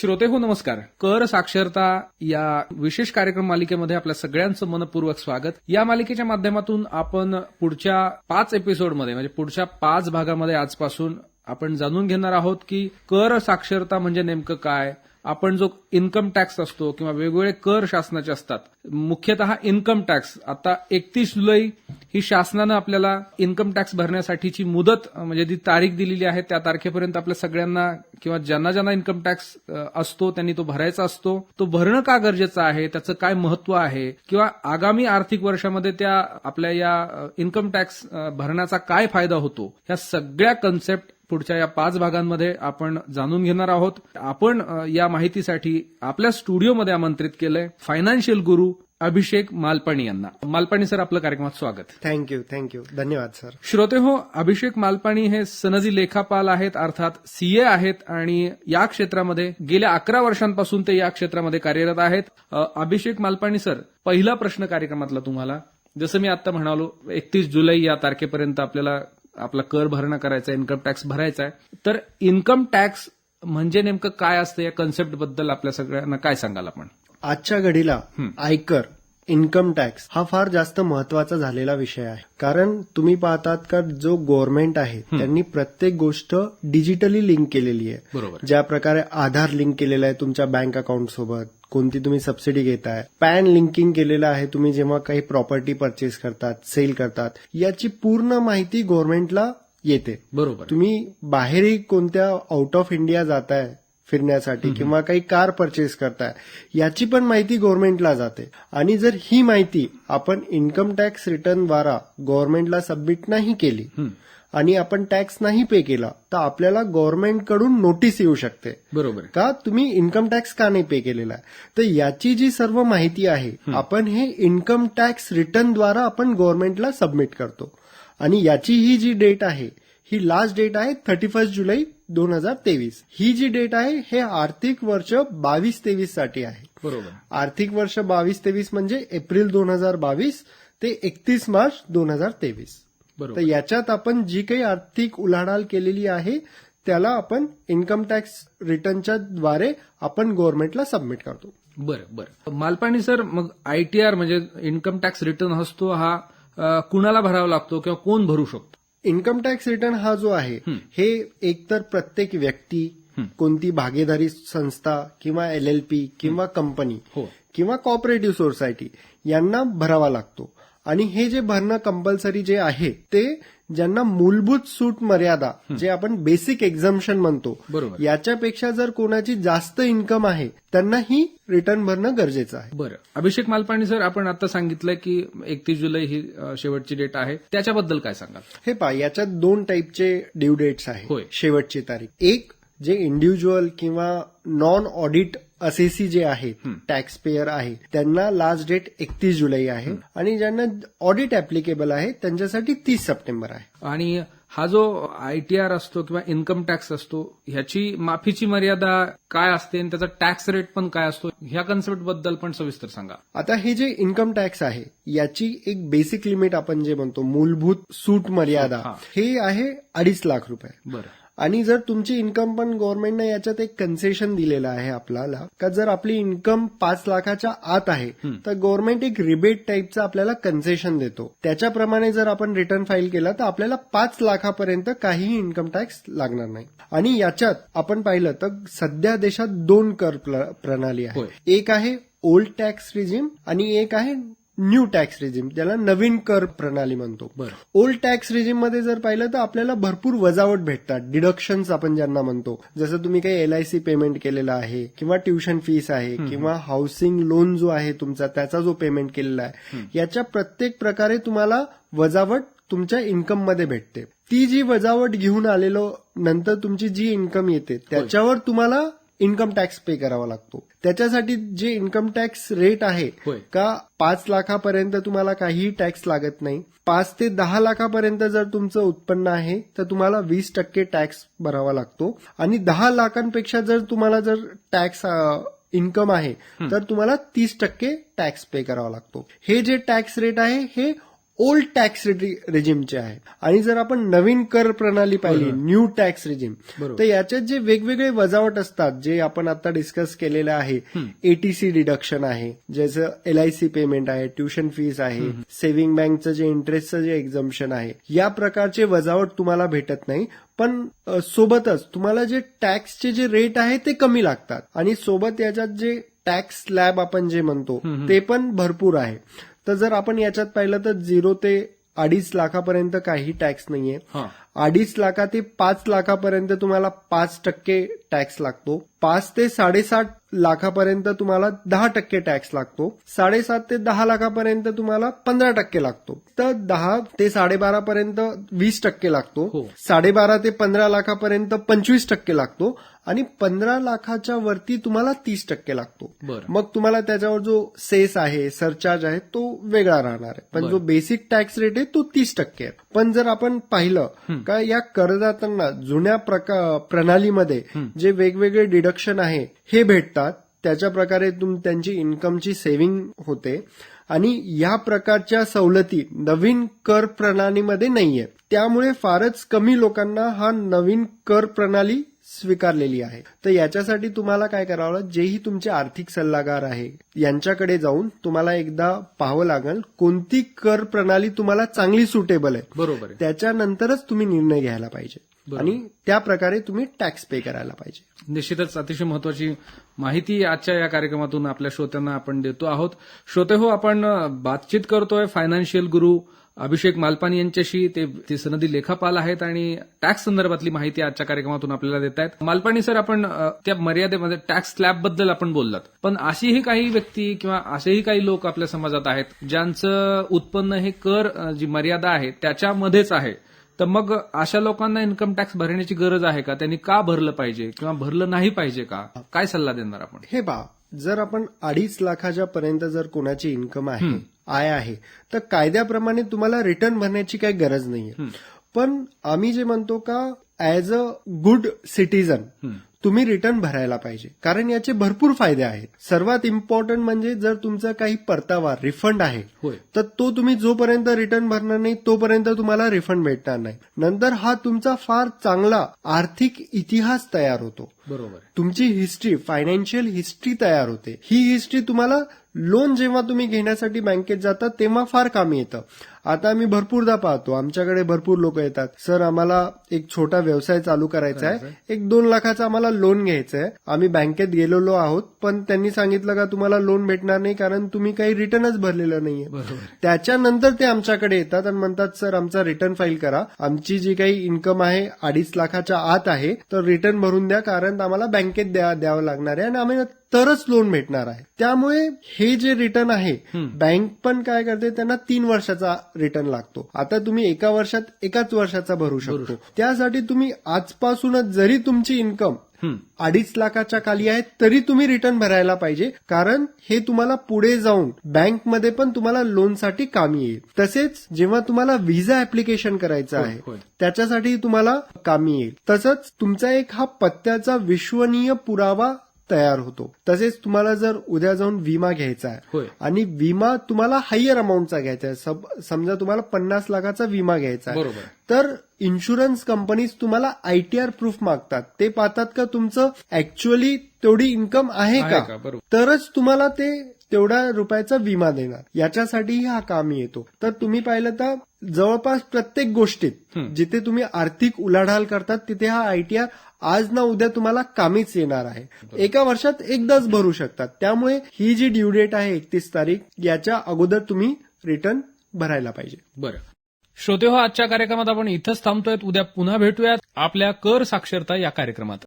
श्रोते हो नमस्कार. कर साक्षरता या विशेष कार्यक्रम मालिकेमध्ये आपल्या सगळ्यांचं मनपूर्वक स्वागत. या मालिकेच्या माध्यमातून आपण पुढच्या 5 एपिसोडमध्ये म्हणजे पुढच्या 5 भागामध्ये आजपासून आपण जाणून घेणार आहोत की कर साक्षरता म्हणजे नेमकं काय. आपण जो इन्कम टॅक्स असतो किंवा वेगवेगळे कर शासनाचे असतात, मुख्यतः इन्कम टॅक्स, आता 31 जुलै ही शासनानं आपल्याला इन्कम टॅक्स भरण्यासाठीची मुदत म्हणजे जी तारीख दिलेली आहे त्या तारखेपर्यंत आपल्या सगळ्यांना किंवा ज्यांना इन्कम टॅक्स असतो त्यांनी तो भरायचा असतो. तो भरणं का गरजेचं आहे, त्याचं काय महत्व आहे किंवा आगामी आर्थिक वर्षामध्ये त्या आपल्या या इन्कम टॅक्स भरण्याचा काय फायदा होतो, ह्या सगळ्या कन्सेप्ट पुढच्या या 5 भागांमध्ये आपण जाणून घेणार आहोत. आपण या माहितीसाठी आपल्या स्टुडिओमध्ये आमंत्रित केलंय फायनान्शियल गुरु अभिषेक मालपाणी यांना. मालपाणी सर, आपलं कार्यक्रमात स्वागत. थँक्यू. धन्यवाद सर. श्रोते हो, अभिषेक मालपाणी हे सनदी लेखापाल आहेत, अर्थात सीए आहेत आणि या क्षेत्रामध्ये गेल्या 11 वर्षांपासून ते या क्षेत्रामध्ये कार्यरत आहेत. अभिषेक मालपाणी सर, पहिला प्रश्न कार्यक्रमातला तुम्हाला, जसं मी आता म्हणालो 31 जुलै या तारखेपर्यंत आपल्याला आपला कर भरणा करायचा, इन्कम टॅक्स भरायचा आहे. तर इन्कम टॅक्स म्हणजे नेमकं काय असतं, या कन्सेप्ट बद्दल आपल्या सगळ्यांना काय सांगाल आपण? आजच्या घडीला आयकर, इन्कम टॅक्स हा फार जास्त महत्वाचा झालेला विषय आहे. कारण तुम्ही पाहतात का जो गव्हर्नमेंट आहे त्यांनी प्रत्येक गोष्ट डिजिटली लिंक केलेली आहे. बरोबर. ज्या प्रकारे आधार लिंक केलेलं आहे तुमच्या बँक अकाउंट सोबत, कोणती तुम्ही सबसिडी घेताय, पॅन लिंकिंग केलेलं आहे तुम्ही जेव्हा काही प्रॉपर्टी परचेस करतात, सेल करतात, याची पूर्ण माहिती गव्हर्नमेंटला येते. बरोबर. तुम्ही बाहेरही कोणत्या आउट ऑफ इंडिया जाताय फिरण्यासाठी किंवा काही कार परचेस करताय, याची पण माहिती गव्हर्नमेंटला जाते. आणि जर ही माहिती आपण इन्कम टॅक्स रिटर्नद्वारा गव्हर्नमेंटला सबमिट नाही केली आणि आपण टॅक्स नाही पे केला तर आपल्याला गव्हर्नमेंटकडून नोटीस येऊ शकते. बरोबर. का तुम्ही इन्कम टॅक्स का नाही पे केलेला आहे. तर याची जी सर्व माहिती आहे आपण हे इन्कम टॅक्स रिटर्नद्वारा आपण गव्हर्नमेंटला सबमिट करतो. आणि याची ही जी डेट आहे ही लास्ट डेट आहे 31 जुलै 2023. ही जी डेट आहे हे आर्थिक वर्ष 22-23 साठी आहे. बरोबर. आर्थिक वर्ष 22-23 म्हणजे एप्रिल 2022 ते 31 मार्च 2023. तर याच्यात आपण जी काही आर्थिक उलाढाल केलेली आहे त्याला आपण इन्कम टॅक्स रिटर्नच्या द्वारे आपण गव्हर्नमेंटला सबमिट करतो. बरं. मालपाणी सर, मग आयटीआर म्हणजे इन्कम टॅक्स रिटर्न असतो हा कुणाला भरावा लागतो किंवा कोण भरू शकतो? इन्कम टॅक्स रिटर्न हा जो आहे हे एकतर प्रत्येक व्यक्ती, कोणती भागीदारी संस्था किंवा LLP किंवा कंपनी किंवा कॉपरेटिव्ह सोसायटी यांना भरावा लागतो. आणि हे जे भरणं कंपल्सरी जे आहे ते ज्यांना मूलभूत सूट मर्यादा, जे आपण बेसिक एक्झम्पशन म्हणतो, याच्यापेक्षा जर कोणाची जास्त इन्कम आहे त्यांना ही रिटर्न भरणं गरजेचं आहे. बरं. अभिषेक मालपाणी सर, आपण आता सांगितलं की 31 जुलै ही शेवटची डेट आहे, त्याच्याबद्दल काय सांगाल? हे पहा, याच्यात 2 टाईपचे ड्यू डेट्स आहेत. शेवटची तारीख, एक जे इंडिव्हिज्युअल किंवा नॉन ऑडिट असेसी जे आहेत, टॅक्स पेयर आहे, त्यांना लास्ट डेट 31 जुलै आहे. आणि ज्यांना ऑडिट ऍप्लिकेबल आहे त्यांच्यासाठी 30 सप्टेंबर आहे. आणि हा जो आयटीआर असतो किंवा इन्कम टॅक्स असतो, ह्याची माफीची मर्यादा काय असते आणि त्याचा टॅक्स रेट पण काय असतो, ह्या कन्सेप्ट बद्दल पण सविस्तर सांगा. आता हे जे इन्कम टॅक्स आहे याची एक बेसिक लिमिट आपण जे म्हणतो मूलभूत सूट मर्यादा, हे आहे 2.5 लाख रुपये. बरं. आणि जर तुमची इन्कम पण गव्हर्नमेंटने याच्यात एक कन्सेशन दिलेलं आहे आपल्याला, का जर आपली इन्कम 5 लाखाच्या आत आहे तर गव्हर्नमेंट एक रिबेट टाईपचं आपल्याला कन्सेशन देतो. त्याच्याप्रमाणे जर आपण रिटर्न फाईल केला तर आपल्याला 5 लाखापर्यंत काहीही इन्कम टॅक्स लागणार नाही. आणि याच्यात आपण पाहिलं तर सध्या देशात 2 कर प्रणाली आहे. एक आहे ओल्ड टॅक्स रिजिम आणि एक आहे न्यू टॅक्स रिजिम, ज्याला नवीन कर प्रणाली म्हणतो. ओल्ड टॅक्स रिजिम मध्ये जर पाहिलं तर आपल्याला भरपूर वजावट भेटतात, डिडक्शन्स आपण ज्यांना म्हणतो. जसं तुम्ही काही LIC पेमेंट केलेला आहे किंवा ट्युशन फीस आहे किंवा हाऊसिंग लोन जो आहे तुमचा त्याचा जो पेमेंट केलेला आहे, याच्या प्रत्येक प्रकारे तुम्हाला वजावट तुमच्या इन्कम मध्ये भेटते. ती जी वजावट घेऊन आलेलो नंतर तुमची जी इन्कम येते त्याच्यावर तुम्हाला इन्कम टॅक्स पे करावा लागतो. त्याच्यासाठी जे इन्कम टॅक्स रेट आहे का 5 लाखापर्यंत तुम्हाला काहीही टॅक्स लागत नाही. 5 ते 10 लाखापर्यंत जर तुमचं उत्पन्न आहे तर तुम्हाला 20% टॅक्स भरावा लागतो. आणि 10 लाखांपेक्षा जर तुम्हाला जर टॅक्स इन्कम आहे तर तुम्हाला 30% टॅक्स पे करावा लागतो. हे जे टॅक्स रेट आहे हे ओल्ड टॅक्स रेजिमचे आहे. आणि जर आपण नवीन कर प्रणाली पाहिली, न्यू टॅक्स रेजिम, तर याच्यात जे वेगवेगळे वजावट असतात, जे आपण आता डिस्कस केलेलं आहे, एटीसी डिडक्शन आहे, जसं LIC पेमेंट आहे, ट्युशन फीस आहे, सेव्हिंग बँकचं जे इंटरेस्टचं जे एक्झम्पशन आहे, या प्रकारचे वजावट तुम्हाला भेटत नाही. पण सोबतच तुम्हाला जे टॅक्सचे जे रेट आहे ते कमी लागतात आणि सोबत याच्यात जे टॅक्स स्लॅब आपण जे म्हणतो ते पण भरपूर आहे. तर जर आपण याच्यात पाहिलं तर 0 ते 2.5 लाखापर्यंत काही टॅक्स नाहीये. 2.5 लाखा ते 5 लाखापर्यंत तुम्हाला 5% टॅक्स लागतो. 5 ते 7.5 लाखापर्यंत तुम्हाला 10% टॅक्स लागतो. 7.5 ते 10 लाखापर्यंत तुम्हाला 15% लागतो. तर 10 ते 12.5 पर्यंत 20% लागतो. 12.5 ते 15 लाखापर्यंत 25% लागतो आणि 15 लाखाच्या वरती तुम्हाला 30% लागतो. मग तुम्हाला त्याच्यावर जो सेस आहे, सरचार्ज आहे, तो वेगळा राहणार आहे. पण जो बेसिक टॅक्स रेट आहे तो 30% आहे. पण जर आपण पाहिलं का या करदात्यांना जुन्या प्रणालीमध्ये जे वेगवेगळे डिडक्शन आहे हे भेटतात, त्याच्या प्रकारे त्यांची इन्कमची सेव्हिंग होते आणि या प्रकारच्या सवलती नवीन कर प्रणालीमध्ये नाहीये. त्यामुळे फारच कमी लोकांना हा नवीन कर प्रणाली स्वीकारलेली आहे. तर याच्यासाठी तुम्हाला काय करावं लागेल, जेही तुमचे आर्थिक सल्लागार आहे यांच्याकडे जाऊन तुम्हाला एकदा पाहावं लागेल कोणती कर प्रणाली तुम्हाला चांगली सुटेबल आहे. बरोबर आहे. त्याच्यानंतरच तुम्ही निर्णय घ्यायला पाहिजे आणि त्या प्रकारे तुम्ही टॅक्स पे करायला पाहिजे. निश्चितच अतिशय महत्वाची माहिती आजच्या या कार्यक्रमातून आपल्या श्रोत्यांना आपण देतो आहोत. श्रोते हो, आपण बातचीत करतोय फायनान्शियल गुरु अभिषेक मालपानी यांच्याशी. ते सनदी लेखापाल आहेत आणि टॅक्स संदर्भातली माहिती आजच्या कार्यक्रमातून आपल्याला देत आहेत. मालपानी सर, आपण त्या मर्यादेमध्ये टॅक्स स्लॅबबद्दल आपण बोललात, पण अशीही काही व्यक्ती किंवा असेही काही लोक आपल्या समाजात आहेत ज्यांचं उत्पन्न हे कर जी मर्यादा आहे त्याच्यामध्येच आहे. तर मग अशा लोकांना इन्कम टॅक्स भरण्याची गरज आहे का? त्यांनी का भरलं पाहिजे किंवा भरलं नाही पाहिजे का? काय सल्ला देणार आपण? हे पहा, जर आपण 2.5 लाखाच्या पर्यंत जर कोणाची इन्कम आहे, आय आहे, तर कायद्याप्रमाणे तुम्हाला रिटर्न भरण्याची काही गरज नाहीये. पण आम्ही जे म्हणतो का ऍज अ गुड सिटीजन तुम्ही रिटर्न भरायला पाहिजे, कारण याचे भरपूर फायदे आहेत. सर्वात इम्पॉर्टंट म्हणजे जर तुमचा काही परतावा रिफंड आहे तर तो तुम्ही जोपर्यंत रिटर्न भरणार नाही तोपर्यंत तुम्हाला रिफंड भेटणार नाही. नंतर हा तुमचा फार चांगला आर्थिक इतिहास तयार होतो. बरोबर. तुमची हिस्ट्री, फायनान्शियल हिस्ट्री तयार होते. ही हिस्ट्री तुम्हाला लोन जेव्हा तुम्ही घेण्यासाठी बँकेत जाता तेव्हा फार कामी येतं. आता आम्ही भरपूरदा पाहतो, आमच्याकडे भरपूर लोक येतात, सर आम्हाला एक छोटा व्यवसाय चालू करायचा आहे, एक 2 लाखाचा आम्हाला लोन घ्यायचं आहे. आम्ही बँकेत गेलेलो आहोत, पण त्यांनी सांगितलं का तुम्हाला लोन भेटणार नाही कारण तुम्ही काही रिटर्नच भरलेलं नाहीये. त्याच्यानंतर ते आमच्याकडे येतात आणि म्हणतात सर आमचा रिटर्न फाईल करा, आमची जी काही इन्कम आहे 2.5 लाखाच्या आत आहे तर रिटर्न भरून द्या, कारण आम्हाला बँकेत द्यावं लागणार आहे आणि आम्हाला तरच लोन भेटणार आहे. त्यामुळे हे जे रिटर्न आहे, बँक पण काय करते, त्यांना 3 वर्षाचा रिटर्न लागतो. आता तुम्ही एका वर्षात एकाच वर्षाचा भरू शकतो. त्यासाठी तुम्ही आजपासूनच जरी तुमची इन्कम 2.5 लाखाच्या खाली आहे तरी तुम्ही रिटर्न भरायला पाहिजे, कारण हे तुम्हाला पुढे जाऊन बँकमध्ये पण तुम्हाला लोनसाठी कामी येईल. तसेच जेव्हा तुम्हाला व्हिसा ऍप्लिकेशन करायचं आहे त्याच्यासाठी तुम्हाला कामी येईल. तसंच तुमचा एक हा पत्त्याचा विश्वसनीय पुरावा तयार होतो. तसेच तुम्हाला जर उद्या जाऊन विमा घ्यायचा आहे आणि विमा तुम्हाला हायर अमाऊंटचा घ्यायचा आहे, समजा तुम्हाला 50 लाखाचा विमा घ्यायचा आहे, तर इन्शुरन्स कंपनीज तुम्हाला ITR प्रूफ मागतात. ते पाहतात का तुमचं ऍक्च्युअली तेवढी इन्कम आहे का, तरच तुम्हाला ते तेवढ्या रुपयाचा विमा देणार. याच्यासाठीही हा कामी येतो. तर तुम्ही पाहिलं तर जवळपास प्रत्येक गोष्टीत जिथे तुम्ही आर्थिक उलाढाल करतात तिथे हा ITR आज ना उद्या तुम्हाला कामीच येणार आहे. एका वर्षात एकदाच भरू शकतात. त्यामुळे ही जी ड्यू डेट आहे 31 तारीख, याच्या अगोदर तुम्ही रिटर्न भरायला पाहिजे. बरं श्रोते हो, आजच्या कार्यक्रमात आपण इथंच थांबतोय. उद्या पुन्हा भेटूयात आपल्या कर साक्षरता या कार्यक्रमात.